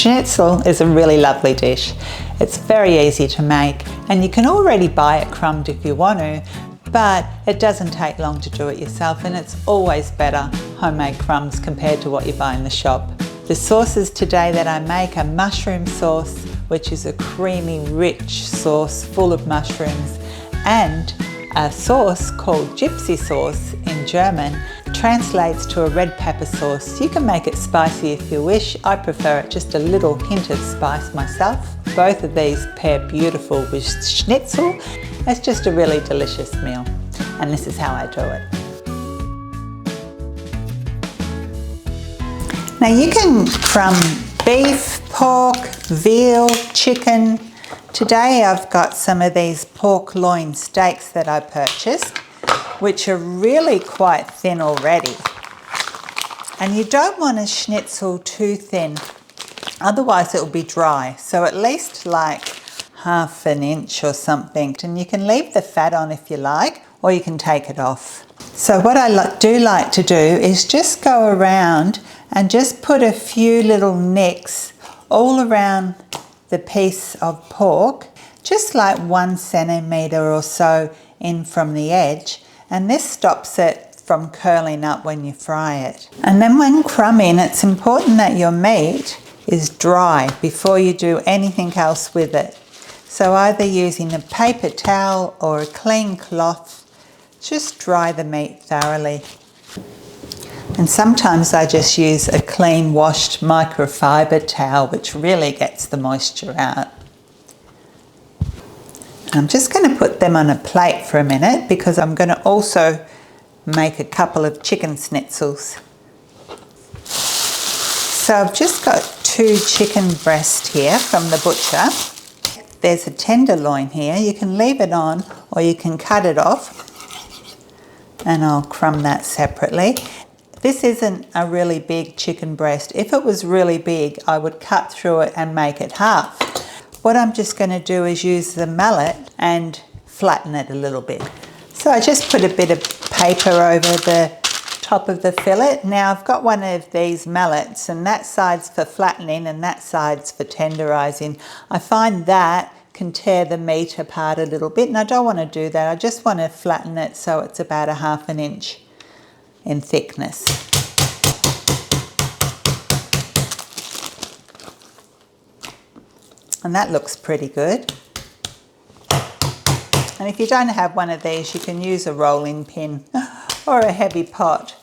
Schnitzel is a really lovely dish. It's very easy to make and you can already buy it crumbed if you want to, but it doesn't take long to do it yourself, and it's always better homemade crumbs compared to what you buy in the shop. The sauces today that I make are mushroom sauce, which is a creamy, rich sauce full of mushrooms, and a sauce called Gypsy Sauce in German translates to a red pepper sauce. You can make it spicy if you wish. I prefer it just a little hint of spice myself. Both of these pair beautiful with Schnitzel. It's just a really delicious meal, and this is how I do it. Now you can crumb beef, pork, veal, chicken. Today I've got some of these pork loin steaks that I purchased, which are really quite thin already. And you don't want a schnitzel too thin, otherwise it will be dry. So at least like ½ an inch or something. And you can leave the fat on if you like, or you can take it off. So what I do like to do is just go around and just put a few little nicks all around the piece of pork, just like 1 centimetre or so in from the edge, and this stops it from curling up when you fry it. And then when crumbing, it's important that your meat is dry before you do anything else with it. So either using a paper towel or a clean cloth, just dry the meat thoroughly. And sometimes I just use a clean washed microfiber towel, which really gets the moisture out. I'm just going to put them on a plate for a minute because I'm going to also make a couple of chicken schnitzels. So I've just got 2 chicken breasts here from the butcher. There's a tenderloin here. You can leave it on or you can cut it off, and I'll crumb that separately. This isn't a really big chicken breast. If it was really big, I would cut through it and make it half. What I'm just going to do is use the mallet and flatten it a little bit. So I just put a bit of paper over the top of the fillet. Now I've got one of these mallets, and that side's for flattening and that side's for tenderizing. I find that can tear the meat apart a little bit, and I don't want to do that. I just want to flatten it so it's about ½ an inch in thickness. And that looks pretty good. And if you don't have one of these, you can use a rolling pin or a heavy pot.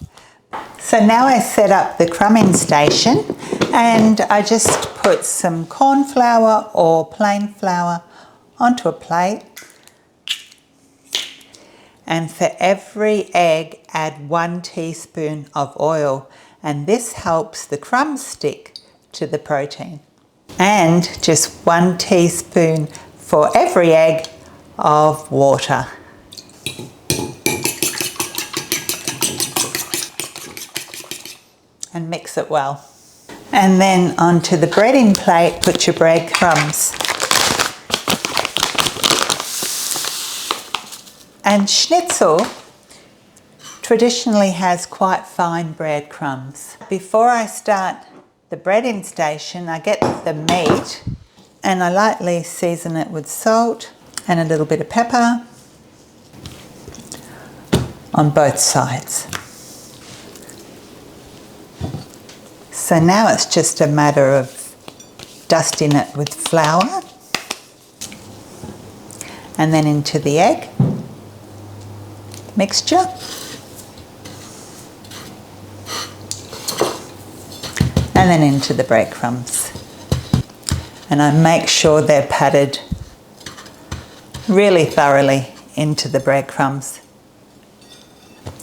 So now I set up the crumbing station, and I just put some corn flour or plain flour onto a plate. And for every egg, add 1 teaspoon of oil, and this helps the crumbs stick to the protein. And just 1 teaspoon for every egg of water. And mix it well. And then onto the breading plate, put your breadcrumbs. And schnitzel traditionally has quite fine breadcrumbs. Before I start the breading station, I get the meat and I lightly season it with salt and a little bit of pepper on both sides. So now it's just a matter of dusting it with flour and then into the egg mixture. And then into the breadcrumbs. And I make sure they're patted really thoroughly into the breadcrumbs.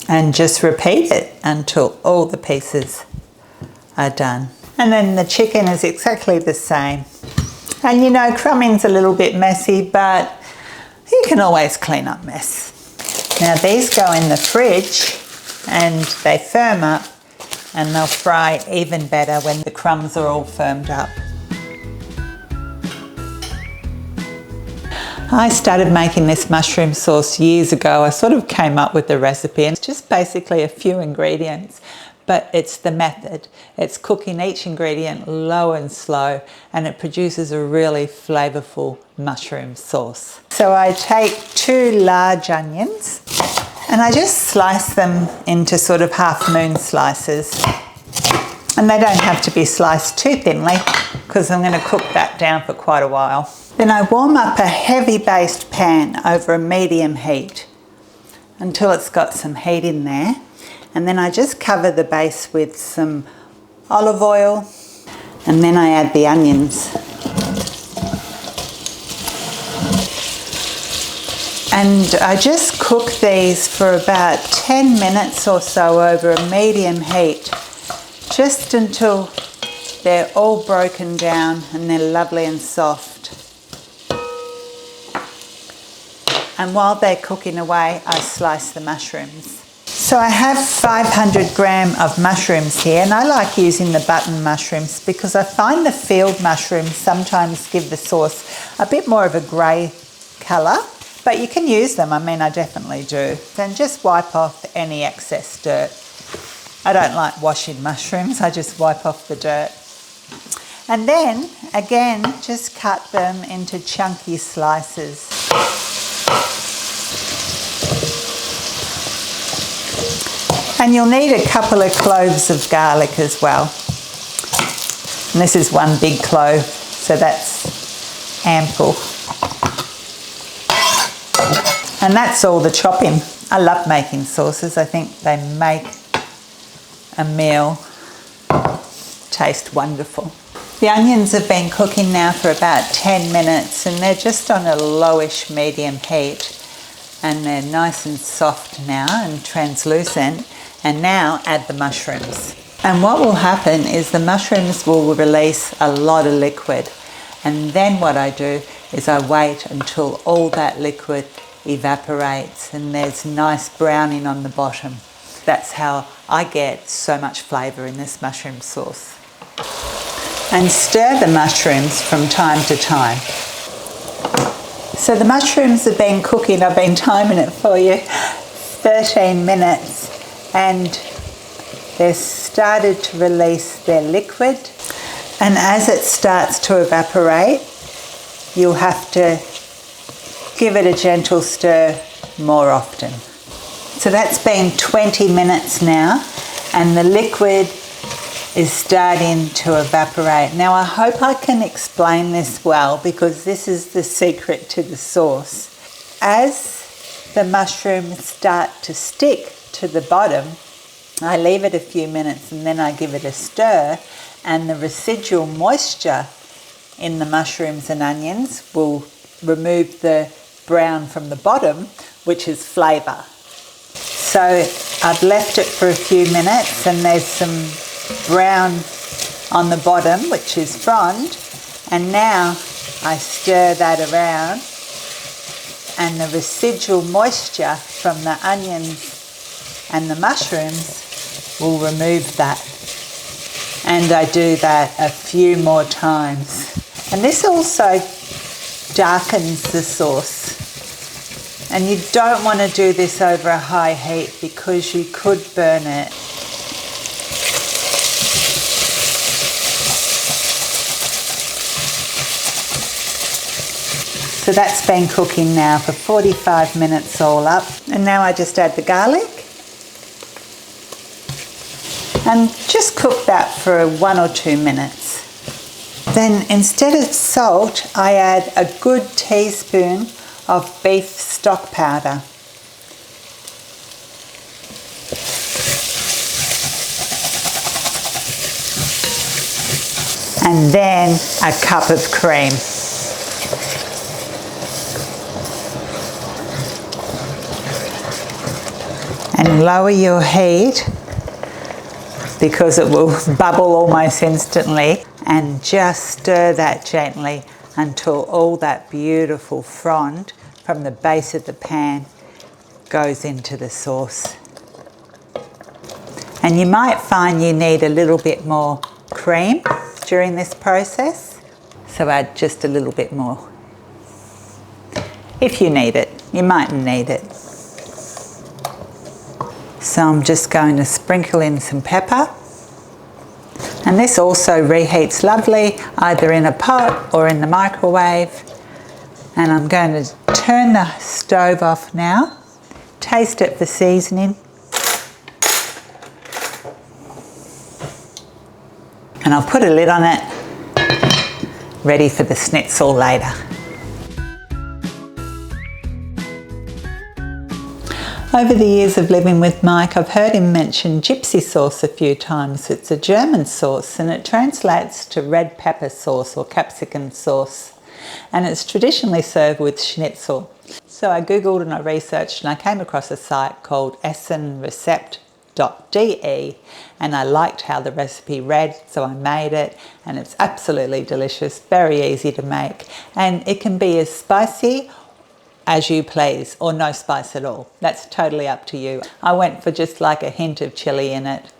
And just repeat it until all the pieces are done. And then the chicken is exactly the same. And you know, crumbing's a little bit messy, but you can always clean up mess. Now these go in the fridge and they firm up, and they'll fry even better when the crumbs are all firmed up. I started making this mushroom sauce years ago. I sort of came up with the recipe, and it's just basically a few ingredients. but it's the method. It's cooking each ingredient low and slow, and it produces a really flavourful mushroom sauce. So I take 2 large onions and I just slice them into sort of half moon slices. And they don't have to be sliced too thinly because I'm going to cook that down for quite a while. Then I warm up a heavy based pan over a medium heat until it's got some heat in there. And then I just cover the base with some olive oil, and then I add the onions. And I just cook these for about 10 minutes or so over a medium heat, just until they're all broken down and they're lovely and soft. And while they're cooking away, I slice the mushrooms. So I have 500 gram of mushrooms here, and I like using the button mushrooms because I find the field mushrooms sometimes give the sauce a bit more of a grey colour, but you can use them. I mean, I definitely do. Then just wipe off any excess dirt. I don't like washing mushrooms, I just wipe off the dirt. And then, again, just cut them into chunky slices. And you'll need a couple of cloves of garlic as well. And this is 1 big clove, so that's ample. And that's all the chopping. I love making sauces. I think they make a meal taste wonderful. The onions have been cooking now for about 10 minutes and they're just on a lowish medium heat. And they're nice and soft now and translucent. And now add the mushrooms. And what will happen is the mushrooms will release a lot of liquid. And then what I do is I wait until all that liquid evaporates and there's nice browning on the bottom. That's how I get so much flavour in this mushroom sauce. And stir the mushrooms from time to time. So the mushrooms have been cooking, I've been timing it for you, 13 minutes. And they've started to release their liquid. And as it starts to evaporate, you'll have to give it a gentle stir more often. So that's been 20 minutes now, and the liquid is starting to evaporate. Now I hope I can explain this well because this is the secret to the sauce. As the mushrooms start to stick to the bottom, I leave it a few minutes and then I give it a stir, and the residual moisture in the mushrooms and onions will remove the brown from the bottom, which is flavour. So I've left it for a few minutes and there's some brown on the bottom, which is frond, and now I stir that around and the residual moisture from the onions and the mushrooms will remove that. And I do that a few more times. And this also darkens the sauce. And you don't want to do this over a high heat because you could burn it. So that's been cooking now for 45 minutes all up. And now I just add the garlic. And just cook that for 1 or 2 minutes. Then instead of salt, I add a good teaspoon of beef stock powder. And then a cup of cream. And lower your heat because it will bubble almost instantly, and just stir that gently until all that beautiful frond from the base of the pan goes into the sauce. And you might find you need a little bit more cream during this process, so add just a little bit more. If you need it, you mightn't need it. So I'm just going to sprinkle in some pepper. And this also reheats lovely, either in a pot or in the microwave. And I'm going to turn the stove off now, taste it for seasoning. And I'll put a lid on it, ready for the schnitzel later. Over the years of living with Mike, I've heard him mention Gypsy Sauce a few times. It's a German sauce and it translates to red pepper sauce or capsicum sauce. And it's traditionally served with schnitzel. So I googled and I researched and I came across a site called essenrezept.de and I liked how the recipe read, so I made it, and it's absolutely delicious, very easy to make, and it can be as spicy as you please, or no spice at all. That's totally up to you. I went for just like a hint of chili in it.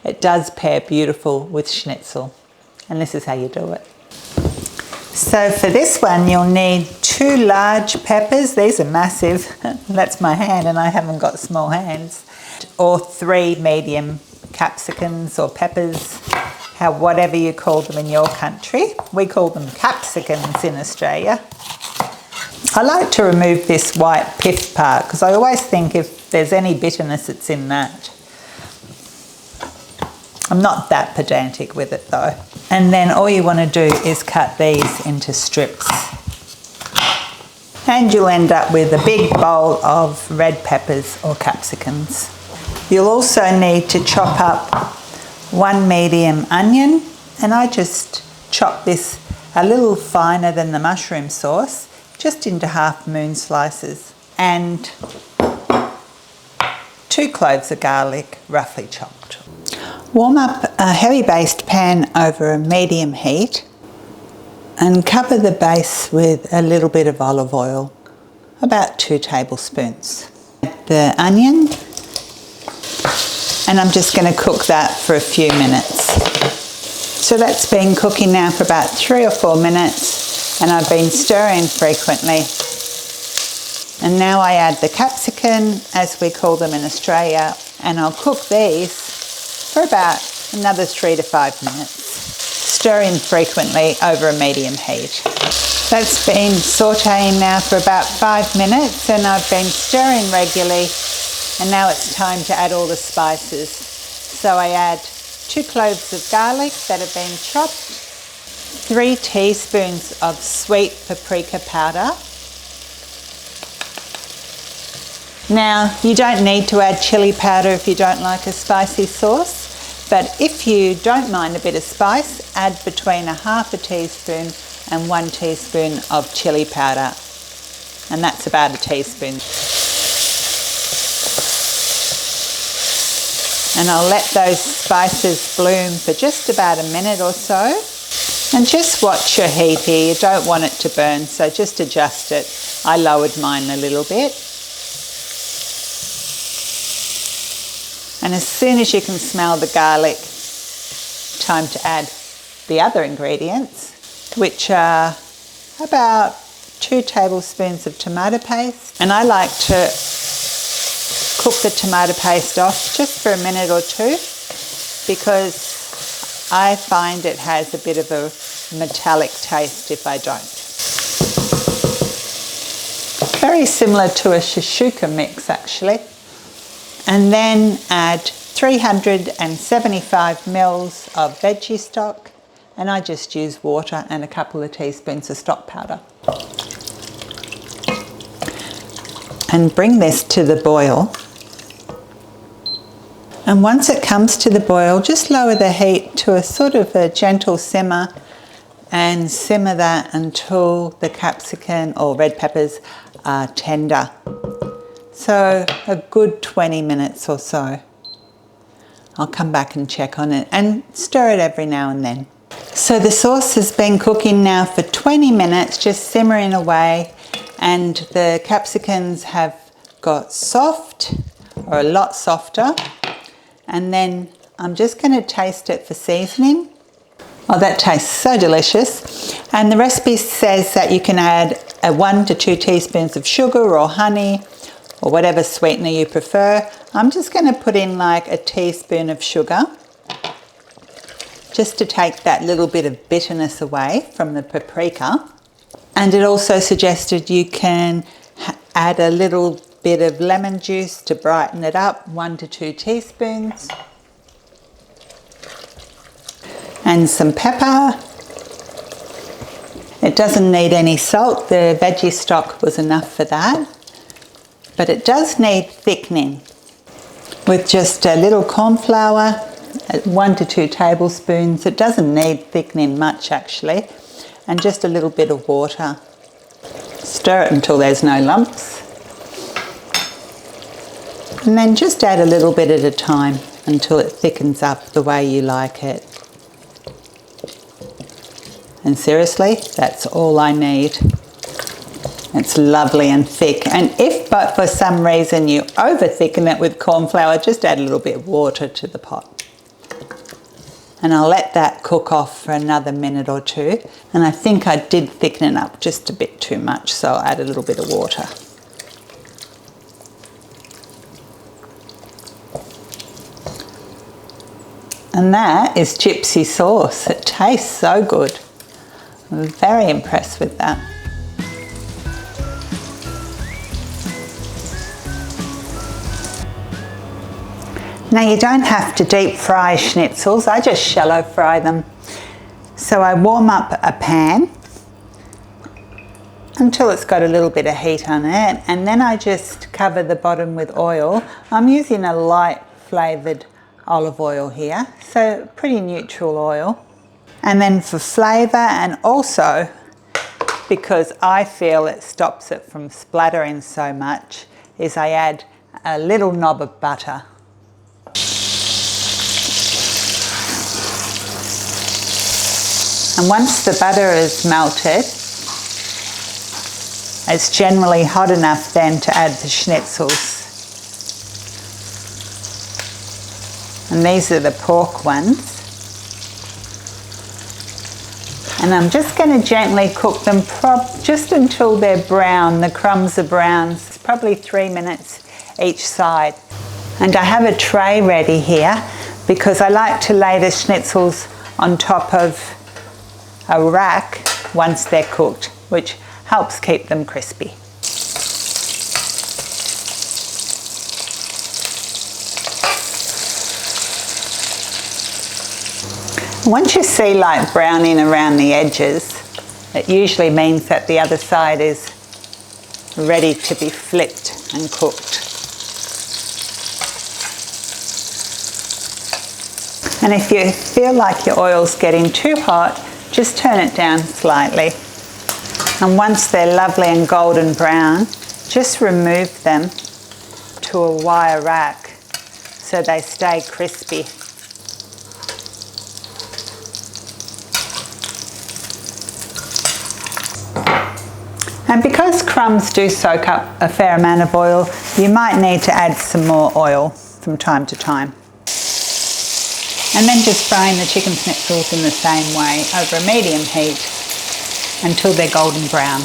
It does pair beautiful with schnitzel, and this is how you do it. So for this one, you'll need 2 large peppers. These are massive. That's my hand, and I haven't got small hands. Or 3 medium capsicums or peppers, whatever you call them in your country. We call them capsicums in Australia. I like to remove this white pith part because I always think if there's any bitterness, it's in that. I'm not that pedantic with it though. And then all you want to do is cut these into strips. And you'll end up with a big bowl of red peppers or capsicums. You'll also need to chop up 1 medium onion, and I just chop this a little finer than the mushroom sauce, just into half moon slices, and 2 cloves of garlic, roughly chopped. Warm up a heavy based pan over a medium heat and cover the base with a little bit of olive oil, about 2 tablespoons. The onion, and I'm just going to cook that for a few minutes. So that's been cooking now for about 3 or 4 minutes. And I've been stirring frequently. And now I add the capsicum, as we call them in Australia, and I'll cook these for about another 3 to 5 minutes, stirring frequently over a medium heat. That's been sautéing now for about 5 minutes, and I've been stirring regularly, and now it's time to add all the spices. So I add 2 cloves of garlic that have been chopped, 3 teaspoons of sweet paprika powder. Now, you don't need to add chili powder if you don't like a spicy sauce, but if you don't mind a bit of spice, add between 1/2 teaspoon and 1 teaspoon of chili powder, and that's about a teaspoon. And I'll let those spices bloom for just about a minute or so. And just watch your heat here, you don't want it to burn, so just adjust it. I lowered mine a little bit. And as soon as you can smell the garlic, time to add the other ingredients, which are about 2 tablespoons of tomato paste. And I like to cook the tomato paste off just for a minute or 2 because I find it has a bit of a metallic taste if I don't. Very similar to a shashuka mix actually. And then add 375 mils of veggie stock, and I just use water and a couple of teaspoons of stock powder. And bring this to the boil. And once it comes to the boil, just lower the heat to a sort of a gentle simmer and simmer that until the capsicum or red peppers are tender. So a good 20 minutes or so. I'll come back and check on it and stir it every now and then. So the sauce has been cooking now for 20 minutes, just simmering away, and the capsicums have got soft, or a lot softer. And then I'm just going to taste it for seasoning. Oh, that tastes so delicious. And the recipe says that you can add 1 to 2 teaspoons of sugar or honey or whatever sweetener you prefer. I'm just going to put in like a teaspoon of sugar, just to take that little bit of bitterness away from the paprika. And it also suggested you can add a little bit of lemon juice to brighten it up, 1 to 2 teaspoons. And some pepper. It doesn't need any salt, the veggie stock was enough for that. But it does need thickening with just a little corn flour, 1 to 2 tablespoons. It doesn't need thickening much actually, and just a little bit of water. Stir it until there's no lumps. And then just add a little bit at a time until it thickens up the way you like it. And seriously, that's all I need. It's lovely and thick. And if but for some reason you over thicken it with corn flour, just add a little bit of water to the pot. And I'll let that cook off for another minute or two. And I think I did thicken it up just a bit too much, so I'll add a little bit of water. And that is gypsy sauce. It tastes so good. I'm very impressed with that. Now you don't have to deep fry schnitzels, I just shallow fry them. So I warm up a pan until it's got a little bit of heat on it, and then I just cover the bottom with oil. I'm using a light flavoured olive oil here, so pretty neutral oil. And then for flavour, and also because I feel it stops it from splattering so much, is I add a little knob of butter. And once the butter is melted, it's generally hot enough then to add the schnitzels. And these are the pork ones. And I'm just going to gently cook them just until they're brown. The crumbs are brown. It's probably 3 minutes each side. And I have a tray ready here because I like to lay the schnitzels on top of a rack once they're cooked, which helps keep them crispy. Once you see like browning around the edges, it usually means that the other side is ready to be flipped and cooked. And if you feel like your oil's getting too hot, just turn it down slightly. And once they're lovely and golden brown, just remove them to a wire rack so they stay crispy. And because crumbs do soak up a fair amount of oil, you might need to add some more oil from time to time. And then just frying the chicken schnitzels in the same way over a medium heat until they're golden brown.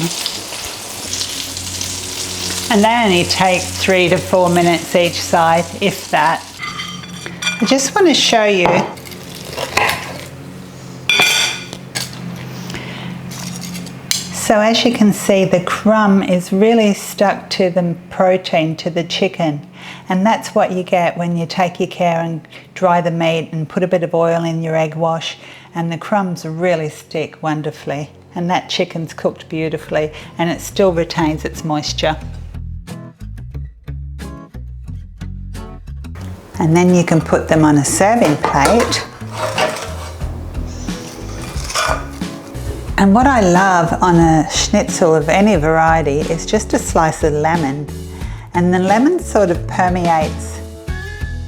And they only take 3 to 4 minutes each side, if that. I just want to show you so as you can see, the crumb is really stuck to the protein, to the chicken. And that's what you get when you take your care and dry the meat and put a bit of oil in your egg wash, and the crumbs really stick wonderfully. And that chicken's cooked beautifully and it still retains its moisture. And then you can put them on a serving plate. And what I love on a schnitzel of any variety is just a slice of lemon. And the lemon sort of permeates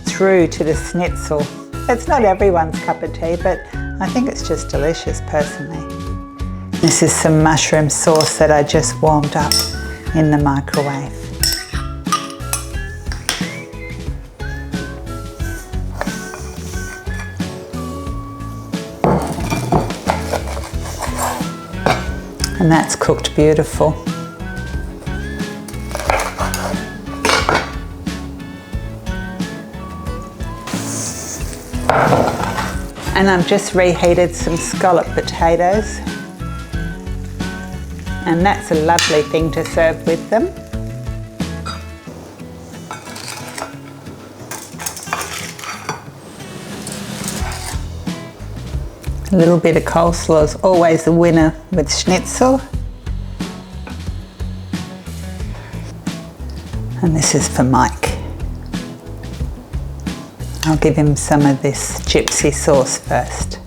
through to the schnitzel. It's not everyone's cup of tea, but I think it's just delicious personally. This is some mushroom sauce that I just warmed up in the microwave. And that's cooked beautiful. And I've just reheated some scallop potatoes. And that's a lovely thing to serve with them. A little bit of coleslaw is always a winner with schnitzel. And this is for Mike. I'll give him some of this gypsy sauce first.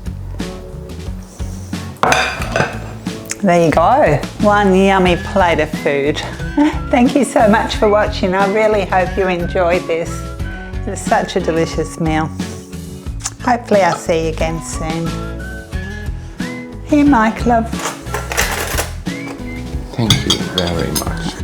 There you go, one yummy plate of food. Thank you so much for watching. I really hope you enjoyed this. It's such a delicious meal. Hopefully I'll see you again soon. Here, Mike, love. Thank you very much.